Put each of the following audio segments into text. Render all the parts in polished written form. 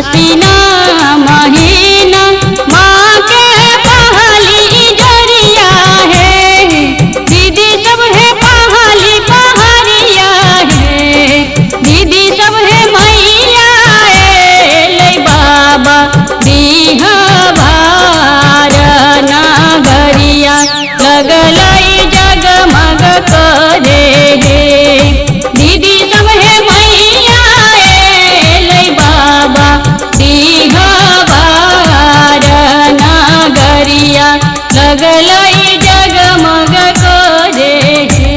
आसीना महीना माँ के पहली जरिया है। दीदी सब है पहली पहरिया है। दीदी सब है मैया ले बाबा दीहा भार नगरिया लगलई जगमग करे हे। दीदी सब है मैया ले बाबा दीहा भार नगरिया लगलई जगमग करे हे।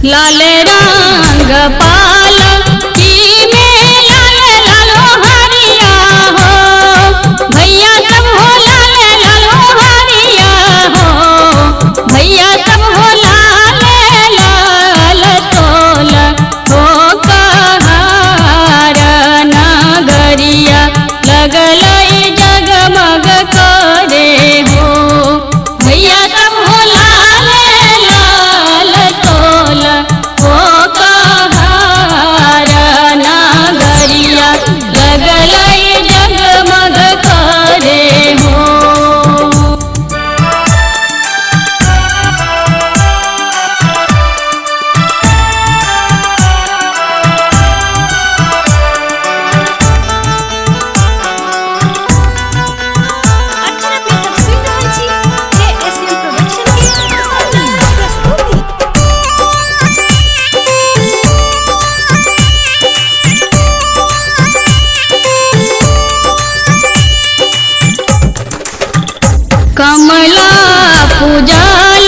लाल रंग पाल की में लाल लालो हरिया हो। भैया सब हो लाल लालो हरिया हो। भैया सब हो लाल लाल तोल हो कहार नगरिया लगलई जगमग करे हो। भैया सब हो लाल लाल तोल हो कहार नगरिया लगलई जगमग करे हो। कमला पूजल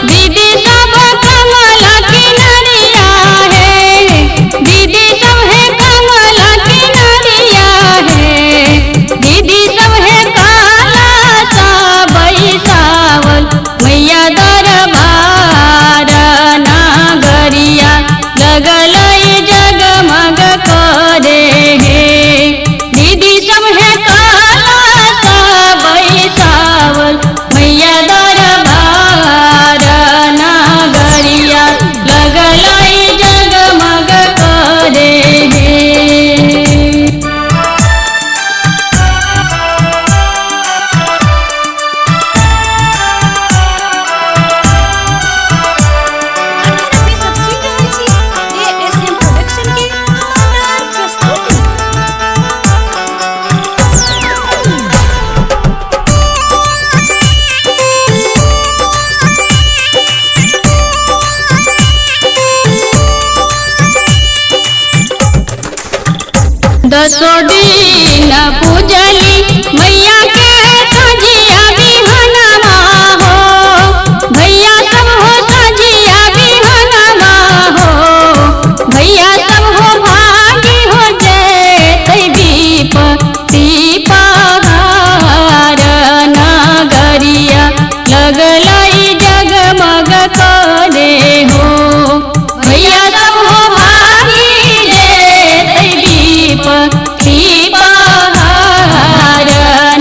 दीदी सब कमला किनरिया है। दीदी सब है कमला किनरिया है। दीदी सब है काला सा बैसावल मैया दरबार नगरिया लगलई जगमग करे हे। दीदी सब है काला सा बैसावल मैया दरबार नगरिया लगलई जगमग करे हे। दसों दिन पूजली मैया के सजिया बिहनमा हो। भैया सब हो सजिया बिहनमा हो। भैया सब हो भागी हो जय दीप दीपहार नगरिया लगलई जगमग करे हो। भैया सब हो भागी जय दीप दीपहार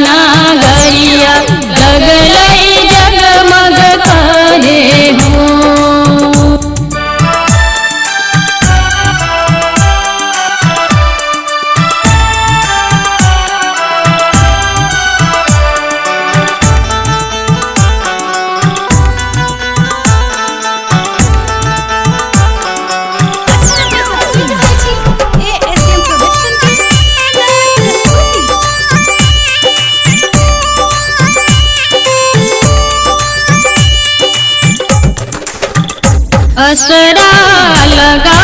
नगरिया लगलई जगमग करे हो। असरा लगा